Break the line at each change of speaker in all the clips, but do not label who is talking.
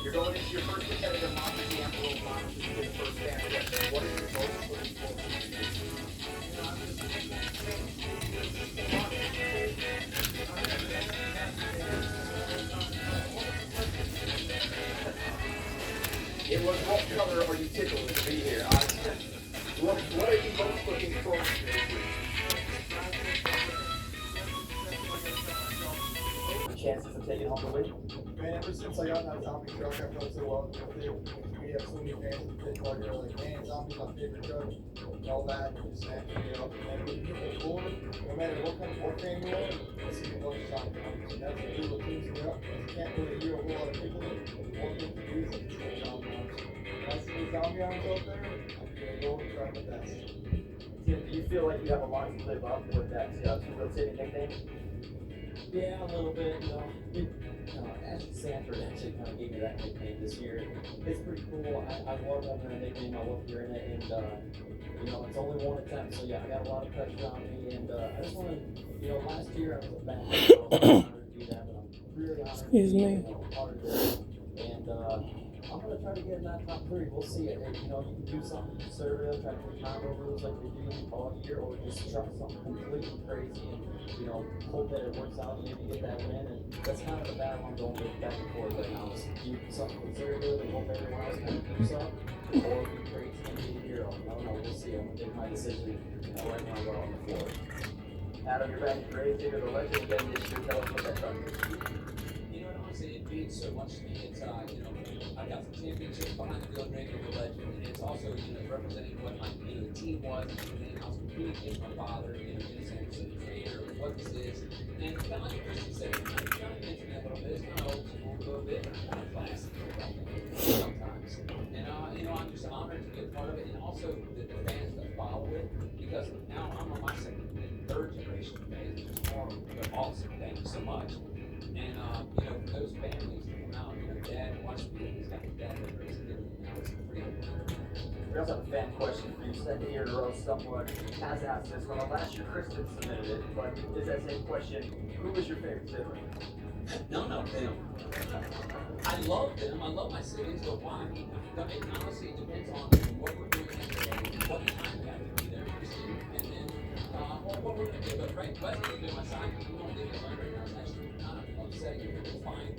You're going into your first competitive Monster Jam World Finals to get the first fan question. What is your most looking forward to? It was what color are you tickled to be here? What are you most looking forward to? Chances of taking home the win?
Man, ever since I got in that zombie truck, I felt so well with it. We have so many fans in the pit like, they're like, man, zombie's my favorite truck. And all that, and just snapping it up. And when you hit the floor, no matter what kind of war fan you are, you see a bunch of zombie numbers. And that's what really cleans me up. You can't really hear a whole lot of people. One thing to do is like, just get zombie arms. When I see the zombie arms out there, I'm gonna go and try my best.
Tim, do you feel like you have a lot to live up with that two-rotating nickname?
Yeah, a little bit, Ashley Sanford actually kind of gave me that nickname this year. It's pretty cool. I love having that nickname. I love hearing it, and it's only one attempt, so yeah, I got a lot of pressure on me, and I just want to, last year I was a back, so I'm honored to do that, but I'm really honored
Excuse me.
to be part of this, and I'm gonna try to get in that top 3. We'll see it. You can do something conservative, try to do combo moves like we do all year, or just try something completely crazy and hope that it works out and maybe get that win. And that's kind of the battle I'm going with back and forth right now. Is do something conservative and hope everyone else kind of keeps up, or be crazy and be the hero. I don't know. We'll see. I'm gonna make my decision right now. We're on the floor.
Adam, you're back in Graves into the legend again this year. Tell us what that truck is.
Honestly, it means so much to me. It's, I've got some championships behind the wheel, Randy the legend, and it's also, representing what my, team was, and I was competing against my father, Dennis Anderson, the creator of what this is. And kind of like Christian said, it kind of mentioned me a little bit. It's kind of old school, a little bit, kind of classic sometimes. And, I'm just honored to be a part of it, and also the fans that follow it, because now I'm on my second and third generation of fans, which is more, they're awesome. Thank you so much. And, for those families that come out, dad watched me, he's got his dad that raised him, it's pretty amazing.
We also have a fan question for you. Second year in a row, someone has asked this one. Last year, Kristen submitted it, but is that same question? Who was your favorite sibling?
None of them. I love them. I love my siblings, but why? It honestly depends on what we're doing and what time we have to be there, Kristen, and then what we're going to do. But right, Wes is doing my side. We don't think it's right now. It's actually kind of upsetting. It's fine.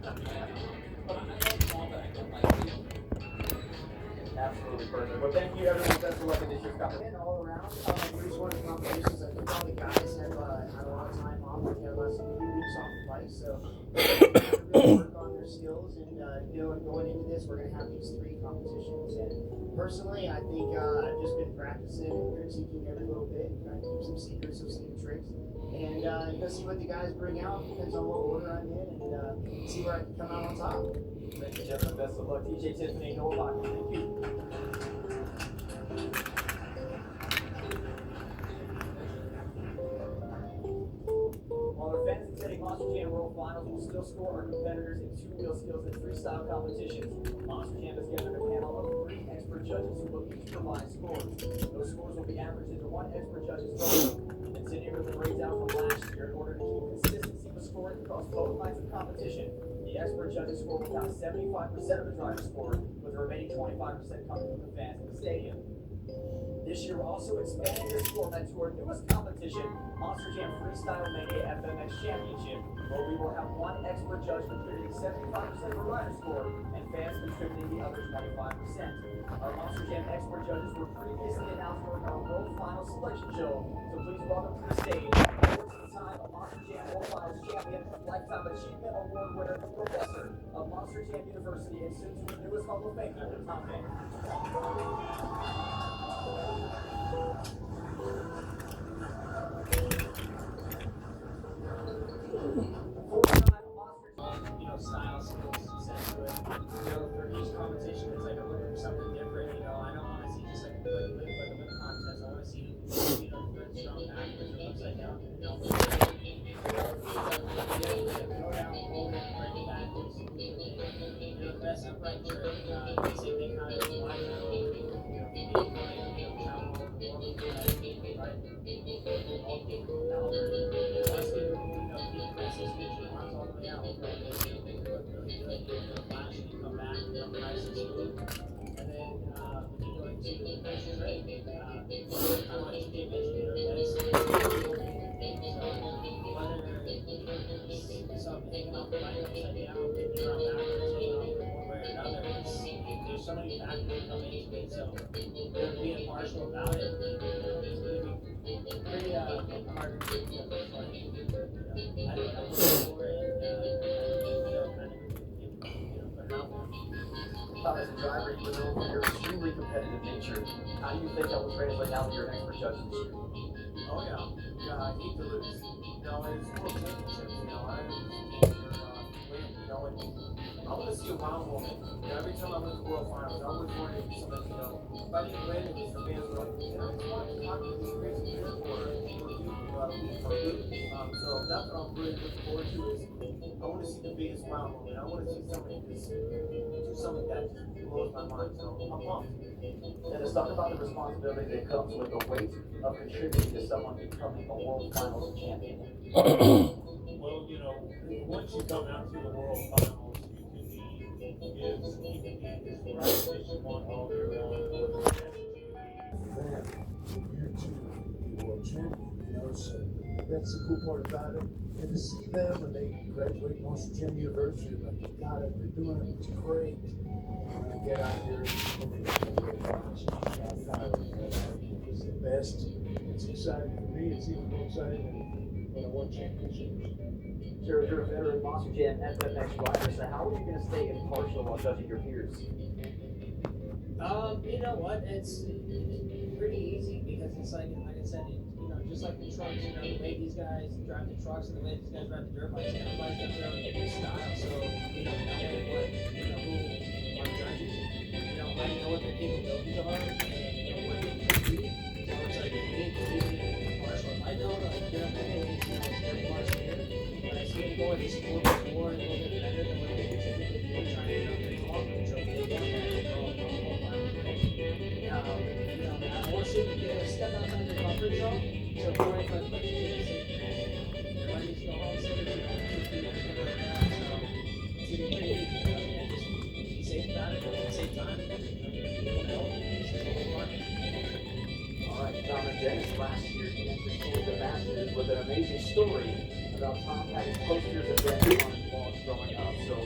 But I love them all, but I don't like them.
Absolutely perfect. Well, thank you, everyone. Best of luck in this year's competition.
And all around, pretty one of the competitions. I think all the guys have had a lot of time off. They have less than 2 weeks off the bike, so they're really work on their skills. And going into this, we're gonna have these 3 competitions. And personally, I think I've just been practicing and critiquing every little bit, trying to keep some secrets of some tricks. And see what the guys bring out. Depends on what order I'm in, and see where I can come out on top.
Thank you, gentlemen. Best of luck. TJ Tiffany, Noah Lockman. Thank you. While our fans attending Monster Jam World Finals will still score our competitors in 2-wheel skills and freestyle competitions, Monster Jam has gathered a panel of 3 expert judges who will each provide scores. Those scores will be averaged into 1 expert judge's vote. Continuing with the breakdown from last year, in order to keep consistency with scoring across both lines of competition, the expert judges score will count 75% of the driver's score, with the remaining 25% coming from the fans in the stadium. This year, we're also expanding this format to our newest competition, Monster Jam Freestyle Mania FMX Championship, where we will have 1 expert judge contributing 75% of the rider score and fans contributing the other 25%. Our Monster Jam expert judges were previously announced during our World Final Selection Show, so please welcome to the stage, 14-time Monster Jam World Finals champion, Lifetime Achievement Award winner, professor of Monster Jam University, and soon to be newest Hall of Famer, Tom Banks.
Style, skills, success to it. For each competition, it's like I'm looking for something different. I don't want to see just like a
right shirt. Same thing how it's why travel, travel all over the world, right? All us here, keep the sisters and runs all the way out, right? They look really good, flash, and you come back, nice and smooth. And then, when you go into the next trade, kind of like TJ mentioned, that's some hanging off the right upside down, flipping around backwards, hanging off it one way or another. There's so many factors that come into it, so being partial about it, it's pretty hard to do. I don't know for it, kind of put it out there.
As a driver, you were known for your extremely competitive nature. How do you think that will translate now that you're an expert judge this year?
Oh yeah, I hate to lose. It's world championships. I win. And I want to see a wild moment. Every time I win the world finals, I always wanted to do something. If I didn't win, it was the fans were like, "Man, I just want to talk to this crazy kid for so that's what I'm really looking forward to. Is I want to see the biggest wild moment. I want to see somebody just do something that just blows my mind. So I'm pumped.
And let's talk about the responsibility that comes with the weight of contributing to someone becoming a world finals champion.
Well, once you come out to the world finals, you can be as right as you want all year long.
Then year two, the world champion, so that's the cool part about it. And to see them when they graduate Monster Jam University, like, God, they're doing it, it's great. And get out here and it's the best. It's exciting for me, it's even more exciting when I won championships.
You're a veteran Monster Jam FMX rider, so how are you going to stay impartial while judging your peers?
You know what? It's pretty easy because it's like I said, just like the trucks, the way these guys drive the trucks and the way these guys drive the dirt bikes, everybody's got their own different style. So, no matter what, who I'm judging, I know what their capabilities are and what they can do. So it's like, me being impartial. If I know that they're it's very much here, but I see them going just a little bit more and a little bit better than what they can typically do, trying to come off the trophy. They want I want to see them get a step outside their comfort zone. So before I put everybody needs to go home, so they're it's even pretty easy. Just be safe about it, but at the same time,
All right, Tom and Dennis, last year you entertained the Masters with an amazing story about Tom having posters of Ben on his walls growing up. So,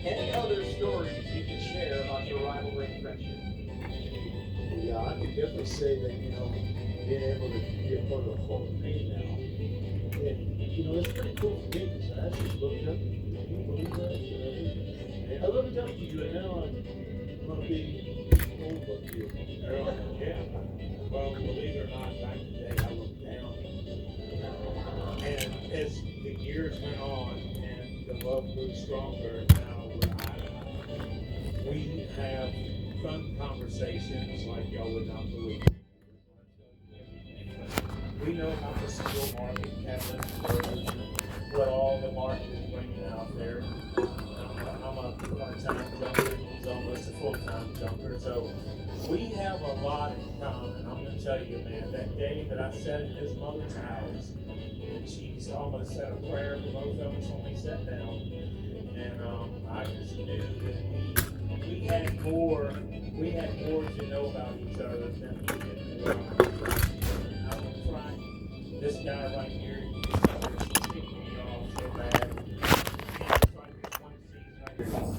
any other stories you can share about your rivalry and friendship?
Yeah, I could definitely say that, being able to be a part of the Hall of Fame now. And, it's pretty cool for me because I actually looked up. Can you believe that? And I love to tell you, and now I'm going to be old like you.
Yeah. Well, believe it or not, back in the day, I looked down. And as the years went on and the love grew stronger, now we have fun conversations like y'all would not believe. We know about the single market catalyst, what all the market is bringing out there. I'm a part-time jumper, he's almost a full-time jumper, so we have a lot in common. I'm gonna tell you, man, that day that I sat at his mother's house, and she's almost said a prayer for both of us when we sat down, and I just knew that we had more to know about each other than we did. This guy right here, he's kicking me off so bad.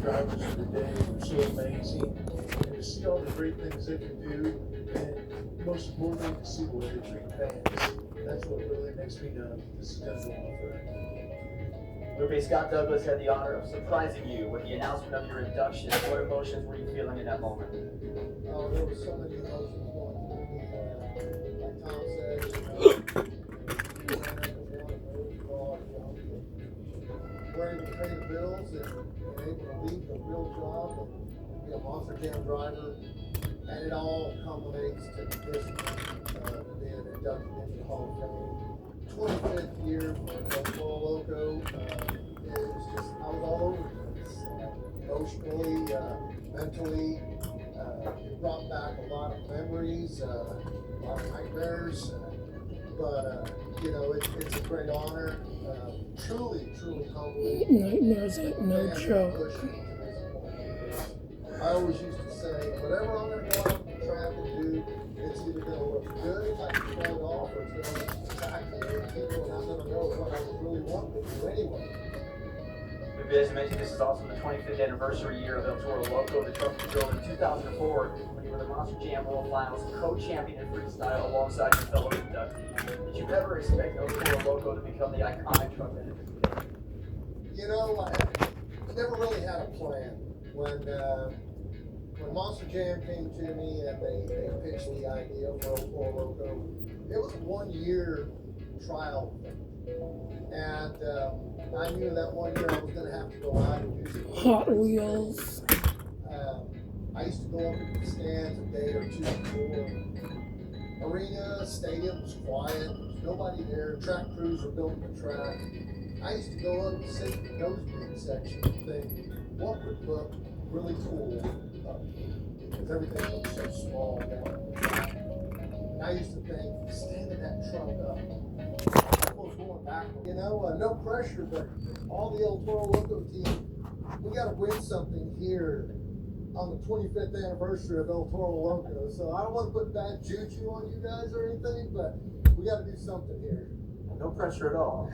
Drivers of the day are so amazing. And to see all the great things they can do, and most importantly, to see the way they treat fans. That's what really makes me know this is going to go on forever.
Lupe, Scott Douglas had the honor of surprising you with the announcement of your induction. What emotions were you feeling in that moment?
Oh, there was so many emotions going through me. Like Tom said, we're able to pay the bills and able to leave the real job and be a Monster Jam driver, and it all culminates to this being inducted into the Hall of Fame. 25th year for El Toro Loco. It was just, I was all over the place.
emotionally, mentally. It brought back a lot of memories, a lot of nightmares. But you know, it's a great honor. Truly humbling.
Nightmares ain't no
Man,
joke.
pushing me to this point. I always used to say, whatever I'm gonna go out and try to do, it's either gonna look good if I can pull it off, or it's gonna attract the people, and I'm gonna know what I was really wanting to do anyway.
As you mentioned, this is also the 25th anniversary year of El Toro Loco. The trophy was built in 2004 when you were the Monster Jam World Finals co-champion in freestyle alongside your fellow inductee. Did you ever expect El Toro Loco to become the iconic truck that it is today?
You know, I never really had a plan. When Monster Jam came to me and they pitched the idea for El Toro Loco, it was a 1-year trial thing. And I knew that 1 year I was going to have to go out and do some
Hot Wheels.
I used to go up in the stands a day or two before. Arena, stadium was quiet. There was nobody there. Track crews were building the track. I used to go up and sit in the nosebleed section and think, what would look really cool up here? Because everything looked so small down the track. And I used to think, standing that truck up, going back, you know, no pressure, but all the El Toro Loco team, we got to win something here on the 25th anniversary of El Toro Loco. So I don't want to put bad juju on you guys or anything, but we got to do something here.
No pressure at all.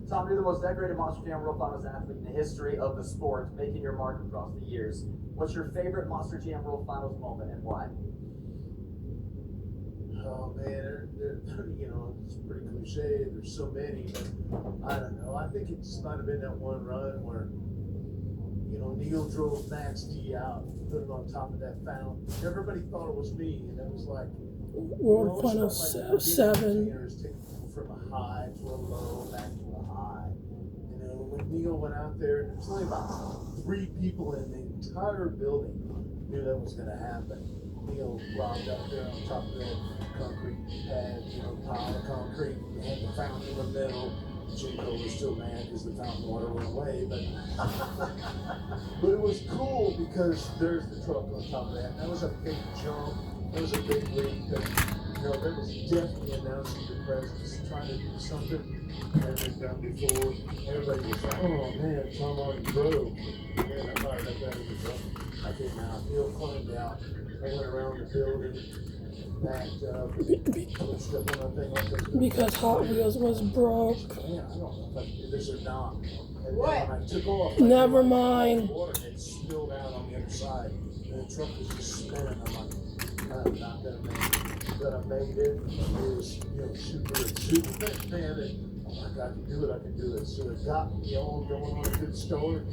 Tom, you're the most decorated Monster Jam World Finals athlete in the history of the sport, making your mark across the years. What's your favorite Monster Jam World Finals moment and why?
Oh man, you know, it's pretty cliche. There's so many, but I don't know. I think it just might have been that one run where, you know, Neil drove Max D out, put him on top of that fountain. Everybody thought it was me, and it was like
World Finals 7.
Taking people from a high to a low, back to a high. You know, when Neil went out there, there was only about 3 people in the entire building knew that was going to happen. Neil robbed up there on top of the concrete pad, you know, pile of concrete. We had the fountain in the middle. Jinko was still mad because the fountain water went away, but it was cool because there's the truck on top of that. That was a big jump. That was a big leap. You know, that was definitely announcing your presence, trying to do something that had been done before. Everybody was like, oh man, Tom already broke. Man, I fired up out of the truck. I came out. Neil climbed out. I went around the building, backed up, pushed up on that thing like this.
Because Hot Wheels was broke.
Man, I don't know if I can do this or not. And then when I took off,
Never mind.
water had spilled out on the other side, and the truck was just spinning. I'm like, I'm not gonna make it. But I made it. It was, you know, super fan, and I'm like, I can do it. So it got me all going on a good start.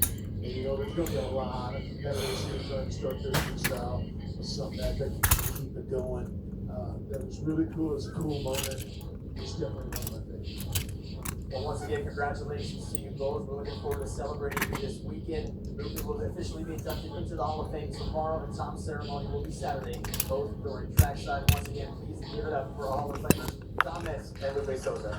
And you know, there's gonna be a lot of competitors here trying to start their freestyle. Something that they can keep it going. That was really cool. It was a cool moment. It's definitely one of my favorites.
Well, once again, congratulations to you both. We're looking forward to celebrating you this weekend. Ruben will officially be inducted into the Hall of Fame tomorrow, and Tom's ceremony will be Saturday, both during trackside. Once again, please give it up for Hall of Famer Tom Metz and Lupe Souza.